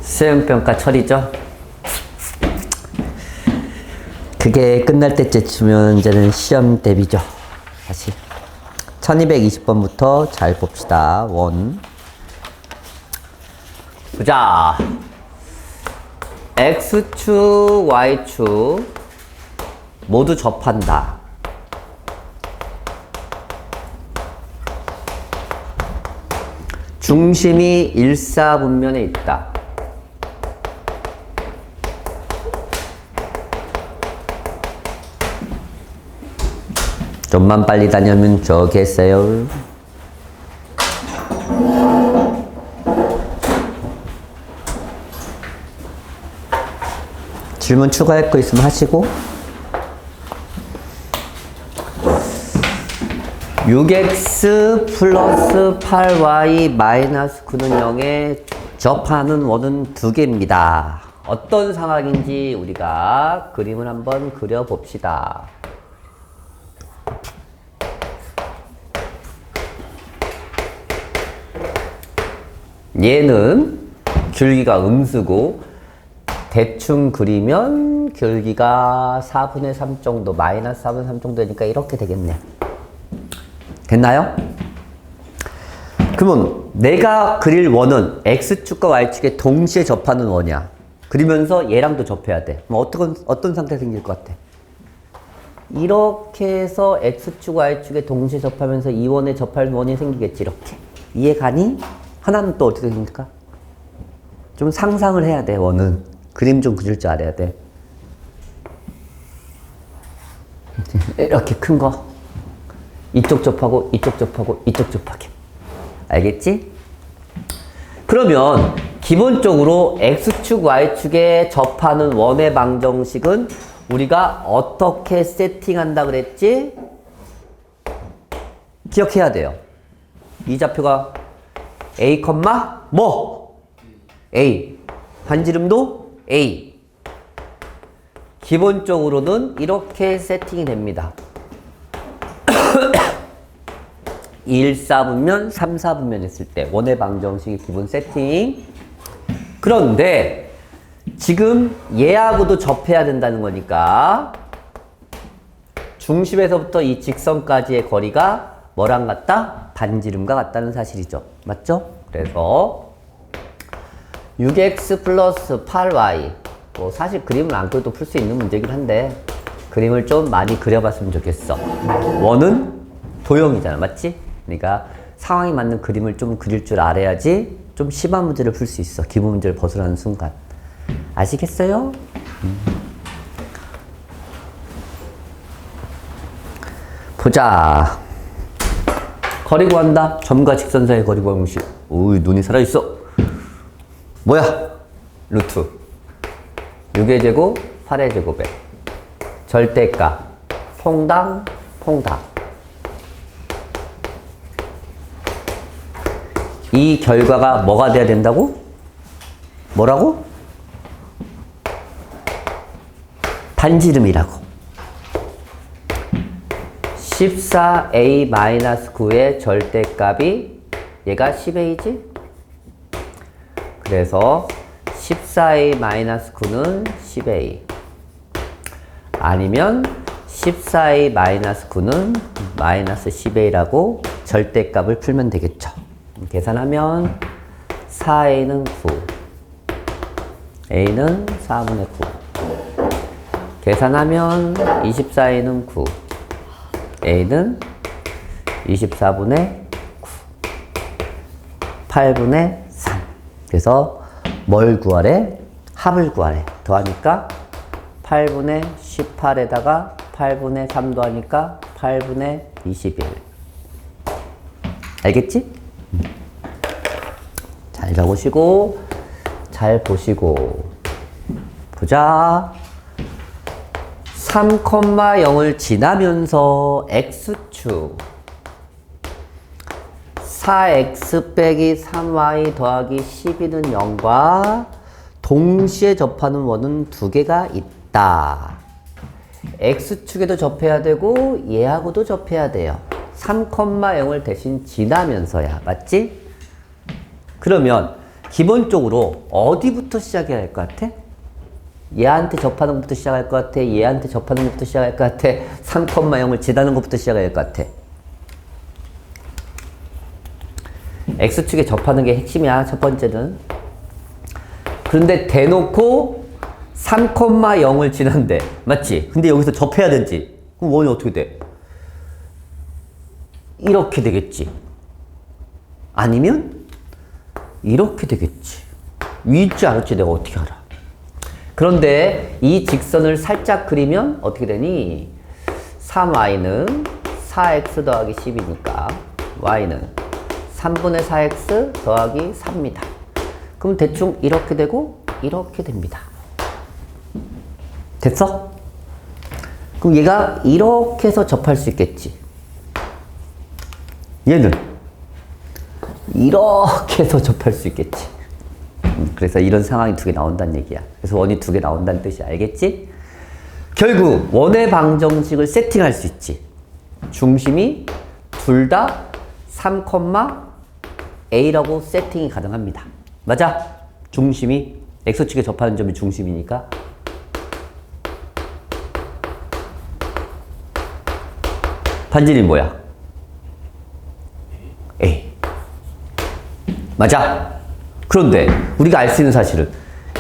수행평가 처리죠. 그게 끝날 때쯤이면 이제는 시험 대비죠. 다시 1220번부터 잘 봅시다. 원 보자. X축, Y축 모두 접한다. 중심이 일사분면에 있다. 좀만 빨리 다녀면 좋겠어요. 질문 추가할 거 있으면 하시고. 6x 플러스 8y 마이너스 9는 0에 접하는 원은 두 개입니다. 어떤 상황인지 우리가 그림을 한번 그려봅시다. 얘는 길기가 음수고 대충 그리면 길기가 4분의 3 정도, 마이너스 4분의 3 정도니까 이렇게 되겠네. 됐나요? 그러면 내가 그릴 원은 X축과 Y축에 동시에 접하는 원이야. 그리면서 얘랑도 접해야 돼. 그럼 어떤 상태 생길 것 같아? 이렇게 해서 X축, Y축에 동시에 접하면서 이 원에 접할 원이 생기겠지. 이렇게. 이해 가니? 하나는 또 어떻게 생길까? 좀 상상을 해야 돼, 원은. 그림 좀 그릴 줄 알아야 돼. 이렇게 큰 거. 이쪽 접하고, 이쪽 접하고, 이쪽 접하게. 알겠지? 그러면 기본적으로 X축, Y축에 접하는 원의 방정식은 우리가 어떻게 세팅한다 그랬지? 기억해야 돼요. 이 좌표가 A, 뭐? A. 반지름도 A. 기본적으로는 이렇게 세팅이 됩니다. 2, 4분면, 3, 4분면 했을 때 원의 방정식의 기본 세팅. 그런데 지금 얘하고도 접해야 된다는 거니까 중심에서부터 이 직선까지의 거리가 뭐랑 같다? 반지름과 같다는 사실이죠. 맞죠? 그래서 6x 플러스 8y 뭐 사실 그림을 안 그려도 풀 수 있는 문제긴 한데 그림을 좀 많이 그려봤으면 좋겠어. 원은 도형이잖아. 맞지? 그러니까 상황에 맞는 그림을 좀 그릴 줄 알아야지 좀 심한 문제를 풀 수 있어. 기본 문제를 벗어나는 순간. 아시겠어요? 보자. 거리 구한다. 점과 직선 사이의 거리 구하는 공식. 오이, 눈이 살아있어. 뭐야? 루트. 6의 제곱, 8의 제곱에 절대값. 퐁당. 이 결과가 뭐가 돼야 된다고? 뭐라고? 반지름이라고. 14a-9의 절대값이 얘가 10a지? 그래서 14a-9는 10a 아니면 14a-9는 마이너스 10a라고 절대값을 풀면 되겠죠. 계산하면 4a는 9 a는 4분의 9 계산하면 24a는 9 a는 24분의 9 8분의 3 그래서 뭘 구하래? 합을 구하래. 더하니까 8분의 18에다가 8분의 3 더하니까 8분의 21 알겠지? 잘 적으시고 잘 보시고 보자. 3,0을 지나면서 X축 4x 빼기 3y 더하기 12는 0과 동시에 접하는 원은 두 개가 있다. X축에도 접해야 되고 얘하고도 접해야 돼요. 3,0을 대신 지나면서야. 맞지? 그러면 기본적으로 어디부터 시작해야 할 것 같아? 얘한테 접하는 것부터 시작할 것 같아? 얘한테 접하는 것부터 시작할 것 같아? 3,0을 지나는 것부터 시작해야 할 것 같아? X축에 접하는 게 핵심이야, 첫 번째는. 그런데 대놓고 3,0을 지난대. 맞지? 근데 여기서 접해야 되지. 그럼 원이 어떻게 돼? 이렇게 되겠지. 아니면 이렇게 되겠지. 위일지 아래일지 내가 어떻게 알아? 그런데 이 직선을 살짝 그리면 어떻게 되니? 3y는 4x 더하기 10이니까 y는 3분의 4x 더하기 3입니다. 그럼 대충 이렇게 되고 이렇게 됩니다. 됐어? 그럼 얘가 이렇게 해서 접할 수 있겠지. 얘는 이렇게 해서 접할 수 있겠지. 그래서 이런 상황이 두 개 나온다는 얘기야. 그래서 원이 두 개 나온다는 뜻이 알겠지? 결국 원의 방정식을 세팅할 수 있지. 중심이 둘 다 3,A라고 세팅이 가능합니다. 맞아? 중심이 X축에 접하는 점이 중심이니까. 반지름이 뭐야? A. 맞아? 그런데 우리가 알 수 있는 사실은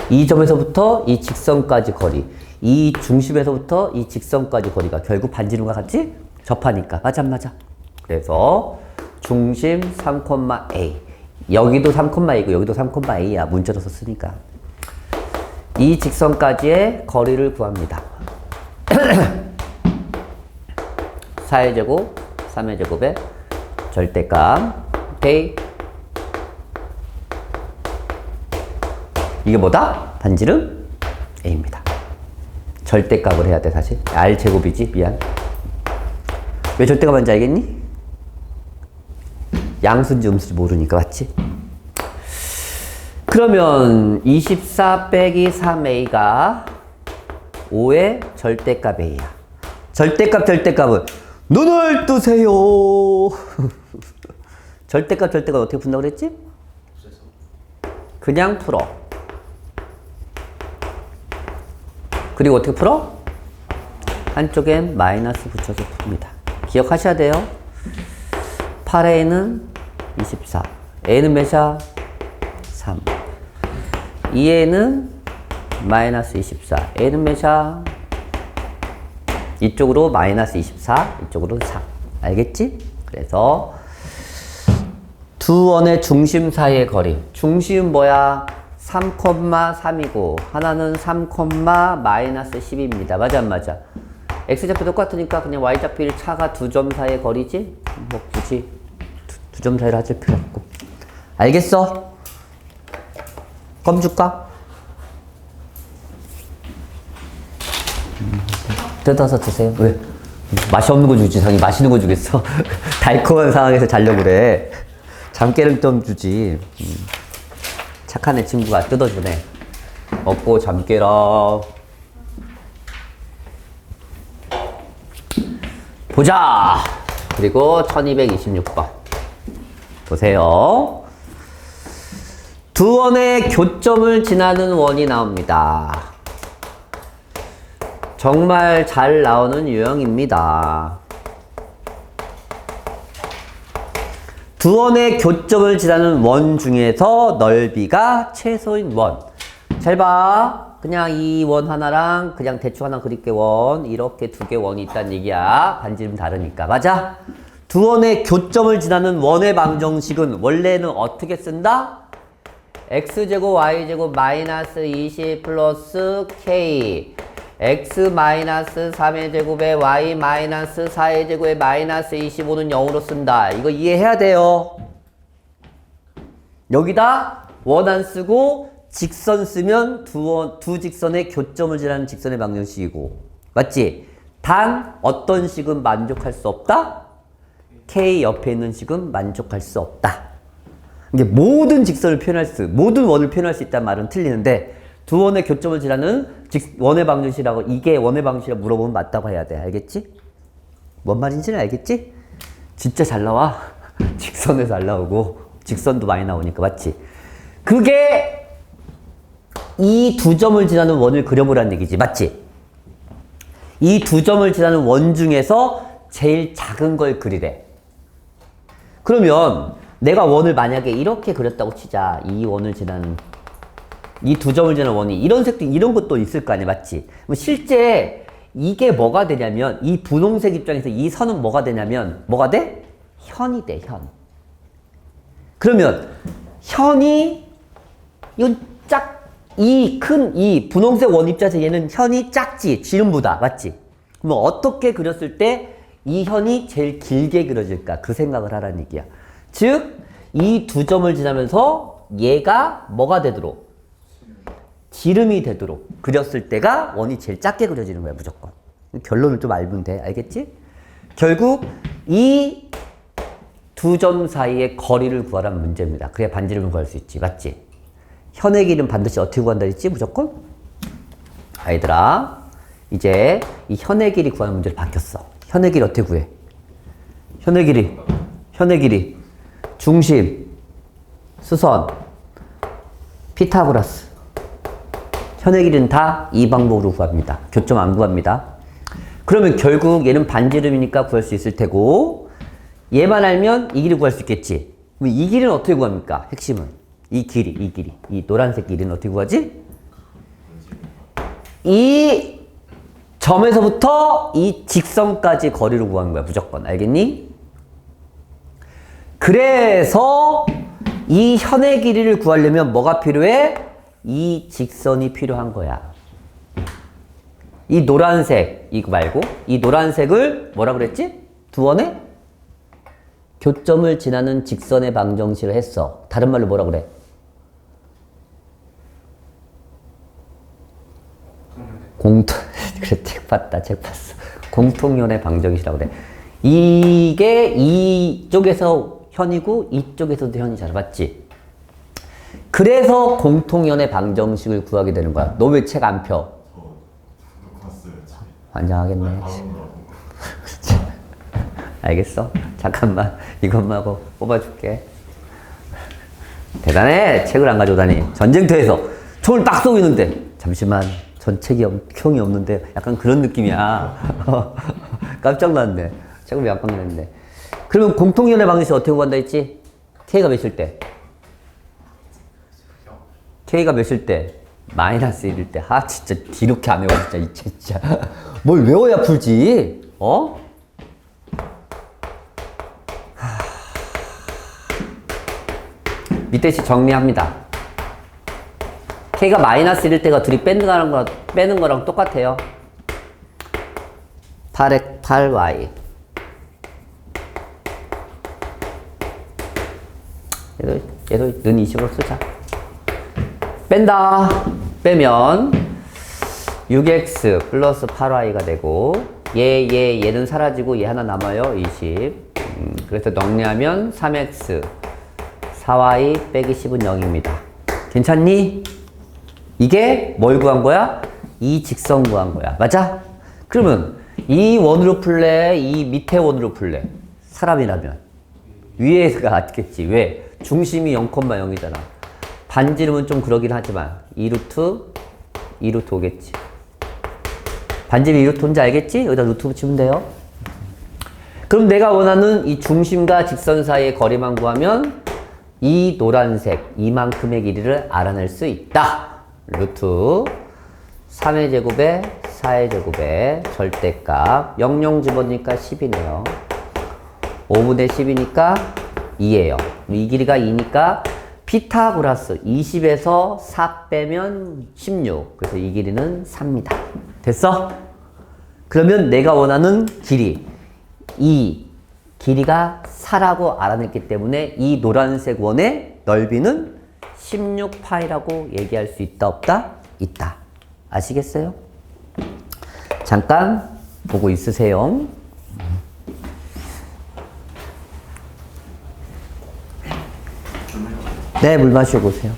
이 점에서부터 이 직선까지 거리, 이 중심에서부터 이 직선까지 거리가 결국 반지름과 같이 접하니까. 맞아 안 맞아? 그래서 중심 3,A, 여기도 3,A고 여기도 3,A야. 문자로 썼으니까. 이 직선까지의 거리를 구합니다. 4의 제곱, 3의 제곱의 절대값 A. 이게 뭐다? 반지름 A입니다. 절대값을 해야 돼, 사실. R 제곱이지, 미안. 왜 절대값 하는지 알겠니? 양수인지 음수인지 모르니까, 맞지? 그러면 24 빼기 3A가 5의 절대값 A야. 절대값은 눈을 뜨세요. 절대값 어떻게 푼다고 그랬지? 그냥 풀어. 그리고 어떻게 풀어? 한쪽엔 마이너스 붙여서 풉니다. 기억하셔야 돼요. 8A는 24. A는 몇이야? 3. 2A는 마이너스 24. A는 몇이야? 이쪽으로 마이너스 24, 이쪽으로 4. 알겠지? 그래서 두 원의 중심 사이의 거리. 중심은 뭐야? 3,3이고 하나는 3, 마이너스 10입니다. 맞아 안 맞아? X좌표 똑같으니까 그냥 Y좌표일 차가 두 점 사이의 거리지? 뭐 굳이 두 점 사이를 하실 필요 없고. 알겠어? 껌 줄까? 뜯어서 드세요. 왜? 맛이 없는 거 주지. 당연히 맛있는 거 주겠어. 달콤한 상황에서 자려고 그래. 잠깨를 좀 주지. 착한 애 친구가 뜯어주네. 먹고 잠 깨라. 보자. 그리고 1226번. 보세요. 두 원의 교점을 지나는 원이 나옵니다. 정말 잘 나오는 유형입니다. 두 원의 교점을 지나는 원 중에서 넓이가 최소인 원. 잘 봐. 그냥 이 원 하나랑 그냥 대충 하나 그릴게 원. 이렇게 두 개 원이 있다는 얘기야. 반지름 다르니까. 맞아? 두 원의 교점을 지나는 원의 방정식은 원래는 어떻게 쓴다? x제곱 y제곱 마이너스 20 플러스 k x 마이너스 3의 제곱에 y 마이너스 4의 제곱에 마이너스 25는 0으로 쓴다. 이거 이해해야 돼요. 여기다 원 안 쓰고 직선 쓰면 두 직선의 교점을 지나는 직선의 방정식이고. 맞지? 단 어떤 식은 만족할 수 없다? K 옆에 있는 식은 만족할 수 없다. 이게 모든 직선을 모든 원을 표현할 수 있다는 말은 틀리는데 두 원의 교점을 지나는 원의 방정식이라고, 이게 원의 방정식이라고 물어보면 맞다고 해야 돼. 알겠지? 뭔 말인지는 알겠지? 진짜 잘 나와. 직선에서 잘 나오고 직선도 많이 나오니까. 맞지? 그게 이 두 점을 지나는 원을 그려보라는 얘기지. 맞지? 이 두 점을 지나는 원 중에서 제일 작은 걸 그리래. 그러면 내가 원을 만약에 이렇게 그렸다고 치자. 이 원을 지나는 이 두 점을 지나는 원이 이런 색도 이런 것도 있을 거 아니야. 맞지? 그럼 실제 이게 뭐가 되냐면 이 분홍색 입장에서 이 선은 뭐가 되냐면 뭐가 돼? 현이 돼. 현. 그러면 현이 이건 이 큰 이 분홍색 원 입장에서 얘는 현이 작지. 지름보다. 맞지? 그럼 어떻게 그렸을 때 이 현이 제일 길게 그려질까? 그 생각을 하라는 얘기야. 즉, 이 두 점을 지나면서 얘가 뭐가 되도록? 지름이 되도록 그렸을 때가 원이 제일 작게 그려지는 거야, 무조건. 결론을 좀 알면 돼. 알겠지? 결국 이 두 점 사이의 거리를 구하라는 문제입니다. 그래야 반지름을 구할 수 있지. 맞지? 현의 길이는 반드시 어떻게 구한다 했지? 무조건? 아이들아, 이제 이 현의 길이 구하는 문제로 바뀌었어. 현의 길이 어떻게 구해? 현의 길이 중심, 수선, 피타고라스. 현의 길이는 다 이 방법으로 구합니다. 교점 안 구합니다. 그러면 결국 얘는 반지름이니까 구할 수 있을 테고 얘만 알면 이 길이 구할 수 있겠지. 그럼 이 길이는 어떻게 구합니까? 핵심은 이 길이. 이 노란색 길이는 어떻게 구하지? 이 점에서부터 이 직선까지 거리를 구하는 거야. 무조건. 알겠니? 그래서 이 현의 길이를 구하려면 뭐가 필요해? 이 직선이 필요한 거야. 이 노란색, 이거 말고 이 노란색을 뭐라 그랬지? 두 원의 교점을 지나는 직선의 방정식을 했어. 다른 말로 뭐라 그래? 그래, 책 봤어. 공통연의 방정식이라고 그래. 이게 이쪽에서 현이고 이쪽에서도 현이잖아. 맞지? 그래서 공통연의 방정식을 구하게 되는 거야. 너 왜 책 안 펴? 환장하겠네. 알겠어? 잠깐만 이것만 하고 뽑아줄게. 대단해. 책을 안 가져오다니. 전쟁터에서 총을 딱 쏘고 있는데 잠시만 전 총이 없는데 약간 그런 느낌이야. 깜짝 놀랐네. 책을 왜 안 꺼냈는데. 그러면 공통연의 방정식 어떻게 구한다 했지? K가 몇일 때? K가 몇일 때? 마이너스 1일 때. 아 진짜 이렇게 안 외워 진짜. 뭘 외워야 풀지? 어? 밑에 시 정리합니다. K가 마이너스 1일 때가 둘이 빼는 거랑 똑같아요. 8y. 얘도 는 이식으로 쓰자. 뺀다. 빼면 6x 플러스 8y가 되고 얘는 사라지고 얘 하나 남아요. 20. 그래서 정리하면 3x 4y 빼기 10은 0입니다. 괜찮니? 이게 뭘 구한 거야? 이 직선 구한 거야. 맞아? 그러면 이 원으로 풀래? 이 밑에 원으로 풀래? 사람이라면 위에가 낫겠지. 왜? 중심이 0,0이잖아. 반지름은 좀 그러긴 하지만 2루트 오겠지. 반지름이 2루트 온지 알겠지? 여기다 루트 붙이면 돼요. 그럼 내가 원하는 이 중심과 직선 사이의 거리만 구하면 이 노란색 이만큼의 길이를 알아낼 수 있다. 루트 3의 제곱에 4의 제곱에 절대값 00 집어넣으니까 10이네요. 5분의 10이니까 2예요. 이 길이가 2니까 피타고라스 20에서 4 빼면 16. 그래서 이 길이는 4입니다. 됐어? 그러면 내가 원하는 길이 이 길이가 4라고 알아냈기 때문에 이 노란색 원의 넓이는 16파이라고 얘기할 수 있다 없다? 있다. 아시겠어요? 잠깐 보고 있으세요. 네, 물 마시고 오세요.